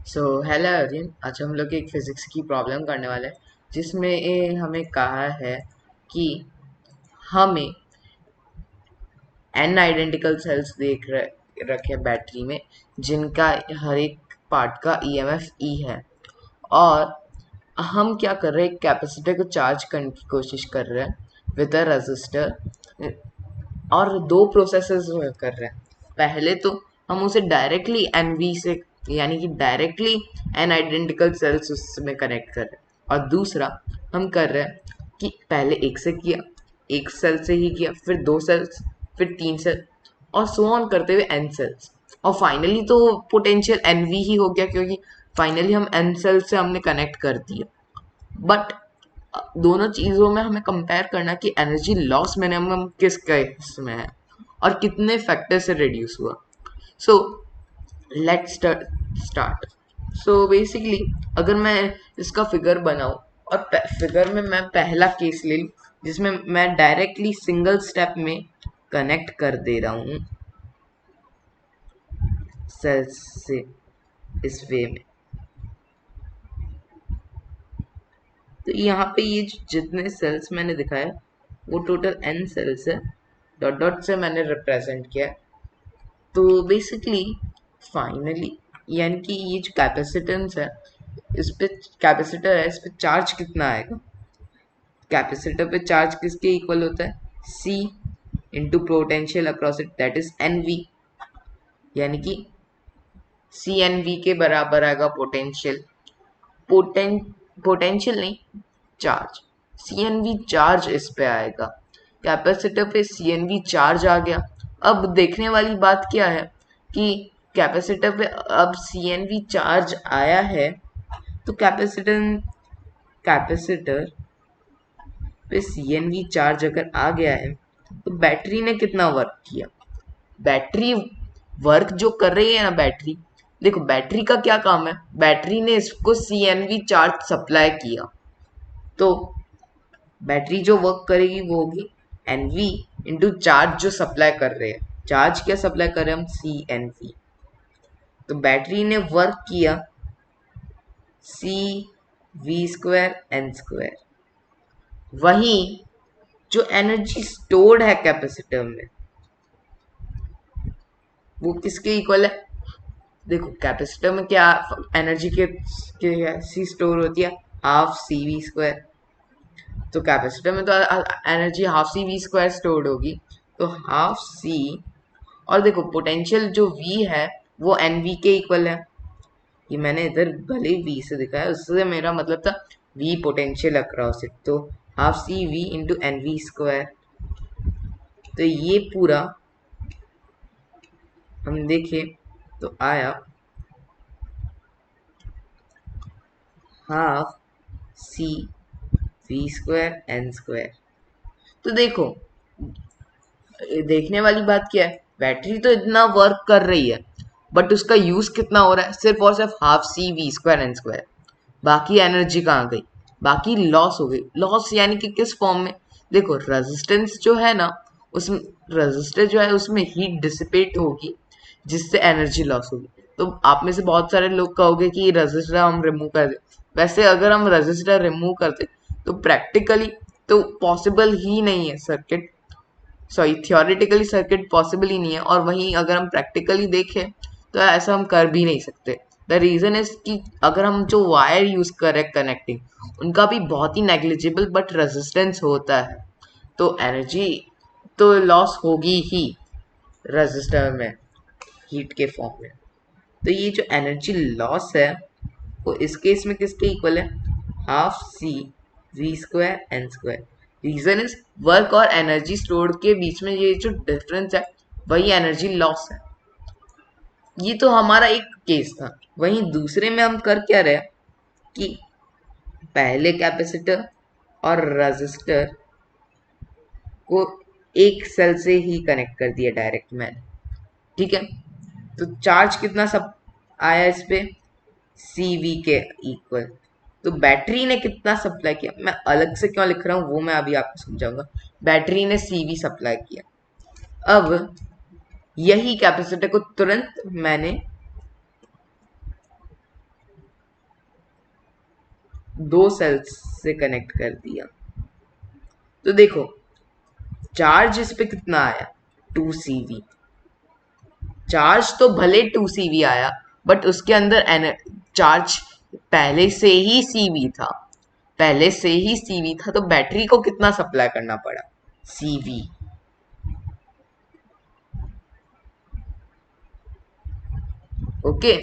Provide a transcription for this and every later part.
So hello everyone, आज हम लोग एक फिजिक्स की प्रॉब्लम करने वाले हैं जिसमें हमें कहा है कि हमें एन आइडेंटिकल सेल्स रखे बैटरी में जिनका हर एक पार्ट का ईएमएफ ई है। और हम क्या कर रहे हैं, कैपेसिटर को चार्ज करने की कोशिश कर रहे हैं विद अ रजिस्टर। और दो प्रोसेसेस कर रहे हैं। पहले तो हम उसे डायरेक्टली एनवी से यानी कि डायरेक्टली एन आइडेंटिकल सेल्स उसमें कनेक्ट कर रहे हैं, और दूसरा हम कर रहे हैं कि पहले एक से किया, एक सेल से ही किया, फिर दो सेल्स, फिर तीन सेल, और सो ऑन करते हुए एन सेल्स। और फाइनली तो पोटेंशियल एनवी ही हो गया, क्योंकि फाइनली हम एन सेल से हमने कनेक्ट कर दिया। बट दोनों चीज़ों में हमें कंपेयर करना कि एनर्जी लॉस मिनिमम किस केस में है और कितने फैक्टर से रिड्यूस हुआ। So let's start. So basically अगर मैं इसका फिगर बनाऊं और फिगर में मैं पहला केस ले लूं जिसमें मैं डायरेक्टली सिंगल स्टेप में कनेक्ट कर दे रहा हूं सेल्स से इस वे में, तो यहाँ पे ये जितने सेल्स मैंने दिखाया वो टोटल एन सेल्स है, डॉट डॉट से मैंने रिप्रेजेंट किया है। तो बेसिकली फाइनली यानी कि ये जो कैपेसिटेंस है, इस पे कैपेसिटर है, इस पे चार्ज कितना आएगा। कैपेसिटर पे चार्ज किसके इक्वल होता है, C into potential across it, that is N V. यानी कि सी एन वी के बराबर आएगा पोटेंशियल। पोटें पोटेंशियल नहीं, charge. C N V charge इस पे आएगा, कैपेसिटर पे सी एन वी चार्ज आ गया। अब देखने वाली बात क्या है कि कैपेसिटर पे अब सी एन वी चार्ज आया है, तो कैपेसिटर पे सी एन वी चार्ज अगर आ गया है तो बैटरी ने कितना वर्क किया। बैटरी वर्क जो कर रही है ना, बैटरी, देखो बैटरी का क्या काम है, बैटरी ने इसको C N V charge supply किया, तो बैटरी जो वर्क करेगी वो होगी एन वी इंटू चार्ज जो सप्लाई कर रहे हैं। चार्ज क्या सप्लाई कर रहे हैं हम, सी एन वी। तो बैटरी ने वर्क किया सी वी स्क्वायर एन स्क्वायर। वहीं जो एनर्जी स्टोर्ड है कैपेसिटर में वो किसके इक्वल है। देखो कैपेसिटर में क्या एनर्जी के सी स्टोर होती है, हाफ सी वी स्क्वायर। तो कैपेसिटर में तो energy half C V square stored होगी, तो हाफ सी। और देखो पोटेंशियल जो V है वो एन वी के इक्वल है। ये मैंने इधर भले ही V से दिखाया, उससे मेरा मतलब था V पोटेंशियल अक्रॉस इट, तो half C V into N V square. तो ये पूरा हम देखें तो आया half C V square N square. तो देखो देखने वाली बात क्या है, बैटरी तो इतना वर्क कर रही है बट उसका यूज कितना हो रहा है, सिर्फ और सिर्फ half C V square N square. बाकी एनर्जी कहाँ गई, बाकी लॉस हो गई। लॉस यानी कि किस फॉर्म में, देखो रेजिस्टेंस जो है ना, उस रेजिस्टर जो है उसमें हीट डिसिपेट होगी जिससे एनर्जी लॉस होगी। तो आप में से बहुत सारे लोग कहोगे कि रेजिस्टर हम रिमूव कर दे। वैसे अगर हम रेजिस्टर रिमूव करते तो प्रैक्टिकली तो पॉसिबल ही नहीं है circuit, sorry theoretically circuit possible ही नहीं है। और वहीं अगर हम प्रैक्टिकली देखें तो ऐसा हम कर भी नहीं सकते। द रीज़न इज कि अगर हम जो वायर यूज़ करें कनेक्टिंग, उनका भी बहुत ही नेग्लिजिबल बट रेजिस्टेंस होता है, तो एनर्जी तो लॉस होगी ही रेजिस्टर में हीट के फॉर्म में। तो ये जो एनर्जी लॉस है वो इस केस में किसके इक्वल है, half C V square N square. Reason is work और एनर्जी स्टोर्ड के बीच में ये जो डिफरेंस है वही एनर्जी लॉस है। ये तो हमारा एक केस था। वहीं दूसरे में हम कर क्या रहे कि पहले कैपेसिटर और रेजिस्टर को एक सेल से ही कनेक्ट कर दिया डायरेक्ट मैंने, ठीक है। तो चार्ज कितना सब आया इस पे, सी वी के इक्वल। तो बैटरी ने कितना सप्लाई किया, मैं अलग से क्यों लिख रहा हूँ वो मैं अभी आपको समझाऊंगा। बैटरी ने सी वी सप्लाई किया। अब यही कैपेसिटर को तुरंत मैंने दो सेल्स से कनेक्ट कर दिया। तो देखो चार्ज इस पे कितना आया, 2 CV। चार्ज तो भले 2 CV आया, बट उसके अंदर चार्ज पहले से ही CV था, पहले से ही CV था, तो बैटरी को कितना सप्लाई करना पड़ा, CV। ओके।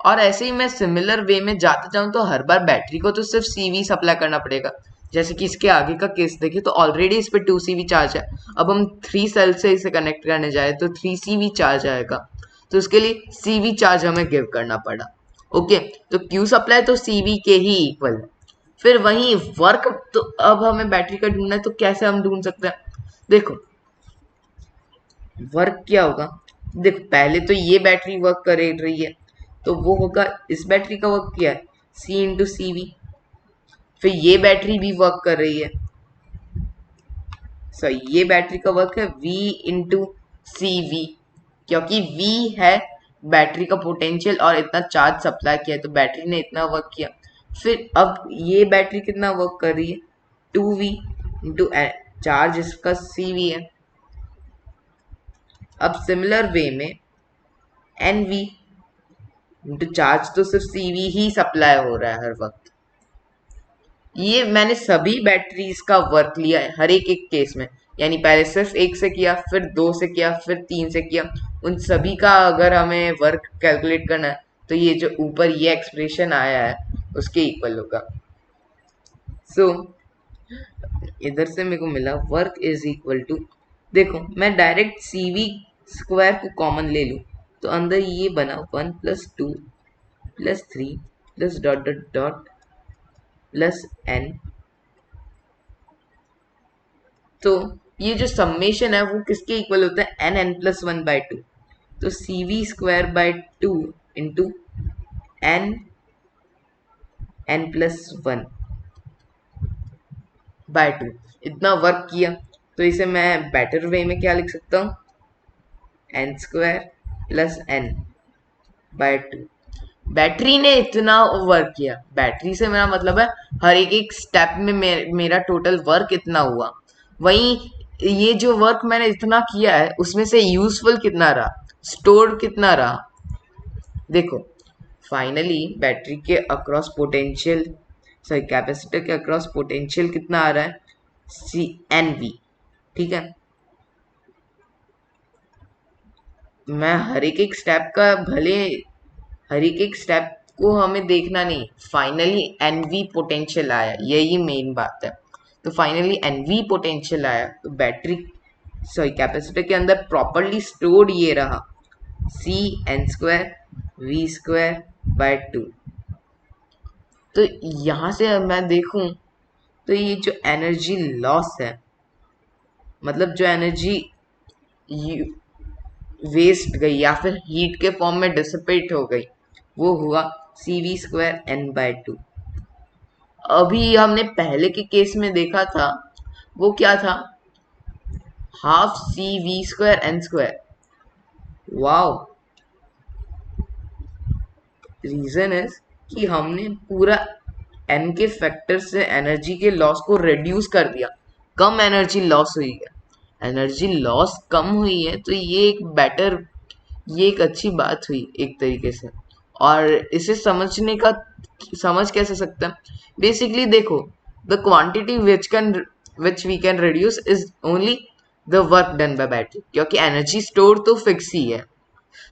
और ऐसे ही मैं सिमिलर वे में जाते जाऊं तो हर बार बैटरी को तो सिर्फ CV सप्लाई करना पड़ेगा। जैसे कि इसके आगे का केस देखें तो ऑलरेडी इस पे 2 CV चार्ज है, अब हम 3 सेल से इसे कनेक्ट करने जाए तो 3 CV चार्ज आएगा, तो उसके लिए CV चार्ज हमें गिव करना पड़ा। ओके, तो Q सप्लाई तो CV के ही इक्वल है। फिर वही वर्क, तो अब हमें बैटरी का ढूंढना है, तो कैसे हम ढूंढ सकते हैं, देखो वर्क क्या होगा। देखो पहले तो ये बैटरी वर्क कर रही है, तो वो होगा, इस बैटरी का वर्क क्या है, C/CV। फिर ये बैटरी भी वर्क कर रही है, सॉरी ये बैटरी का वर्क है V/CV, क्योंकि V है बैटरी का पोटेंशियल और इतना चार्ज सप्लाई किया है, तो बैटरी ने इतना वर्क किया। फिर अब ये बैटरी कितना वर्क कर रही है, 2V इंटू चार्ज इसका CV है। अब सिमिलर वे में NV इंटू चार्ज तो सिर्फ CV ही सप्लाई हो रहा है हर वक्त। ये मैंने सभी बैटरीज का वर्क लिया है हर एक केस में, यानी पहले सिर्फ एक से किया, फिर 2 से किया, फिर 3 से किया। उन सभी का अगर हमें वर्क कैलकुलेट करना है तो ये जो ऊपर ये एक्सप्रेशन आया है उसके इक्वल होगा। सो इधर से मेरे को मिला वर्क इज इक्वल टू, देखो मैं डायरेक्ट CV² को कॉमन ले लूँ तो अंदर ये बना 1+2+3 plus dot dot dot plus n। तो ये जो समेशन है वो किसके इक्वल होता है, n+1/2। तो CV² 2 इंटू n+1/2 इतना वर्क किया। तो इसे मैं बेटर वे में क्या लिख सकता हूँ, n² प्लस n/2। बैटरी ने इतना वर्क किया, बैटरी से मेरा मतलब है हर एक एक स्टेप में मेरा टोटल वर्क इतना हुआ। वहीं ये जो वर्क मैंने इतना किया है उसमें से यूजफुल कितना रहा, स्टोर कितना रहा, देखो फाइनली बैटरी के अक्रॉस पोटेंशियल, सॉरी कैपेसिटर के अक्रॉस पोटेंशियल कितना आ रहा है, CNV। ठीक है, मैं हर एक एक स्टेप का भले, हर एक एक स्टेप को हमें देखना नहीं, फाइनली NV पोटेंशियल आया, यही मेन बात है। तो फाइनली NV पोटेंशियल आया, तो बैटरी सॉरी कैपेसिटर के अंदर प्रॉपरली स्टोर्ड ये रहा CN²V²/2। तो यहाँ से मैं देखूं तो ये जो एनर्जी लॉस है, मतलब जो एनर्जी वेस्ट गई या फिर हीट के फॉर्म में डिसिपेट हो गई, वो हुआ CV²N/2। अभी हमने पहले के केस में देखा था वो क्या था, half CV²N²। Wow, reason is कि हमने पूरा n के फैक्टर से एनर्जी के लॉस को रिड्यूस कर दिया, कम एनर्जी लॉस हुई है, एनर्जी लॉस कम हुई है, तो ये एक बेटर, ये एक अच्छी बात हुई एक तरीके से। और इसे समझने का, समझ कैसे सकते हैं, बेसिकली देखो the quantity which we can reduce is only the work done by battery, क्योंकि एनर्जी स्टोर तो फिक्स ही है।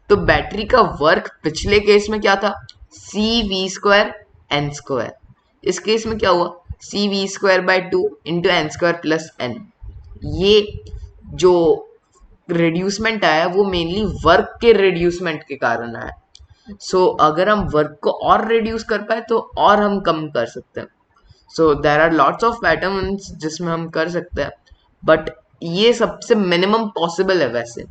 तो बैटरी का वर्क पिछले केस में क्या था, CV²N²। इस केस में क्या हुआ, CV²/2 into n² plus n। ये जो रिड्यूसमेंट आया वो मेनली वर्क के रिड्यूसमेंट के कारण आया। सो अगर हम वर्क को और रिड्यूस कर पाए तो और हम कम कर सकते हैं। So there are lots of patterns जिसमें हम कर सकते हैं, बट ये सबसे मिनिमम पॉसिबल है वैसे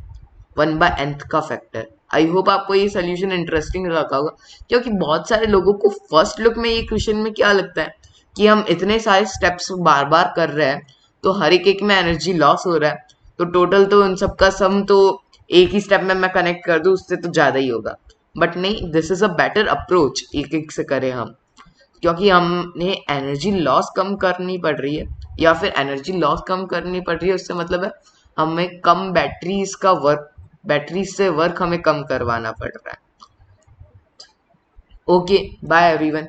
1/nth का फैक्टर। आई होप आपको ये सोल्यूशन इंटरेस्टिंग लगा होगा, क्योंकि बहुत सारे लोगों को फर्स्ट लुक में ये क्वेश्चन में क्या लगता है कि हम इतने सारे स्टेप्स बार बार कर रहे हैं तो हर एक एक में एनर्जी लॉस हो रहा है, तो टोटल तो उन सबका सम तो एक ही स्टेप में मैं कनेक्ट कर दूं उससे तो ज़्यादा ही होगा। बट नहीं, this is a better approach, एक एक से करें हम। क्योंकि हमने एनर्जी लॉस कम करनी पड़ रही है, या फिर एनर्जी लॉस कम करनी पड़ रही है उससे मतलब है हमें कम बैटरीज से वर्क हमें कम करवाना पड़ रहा है। Okay, bye everyone.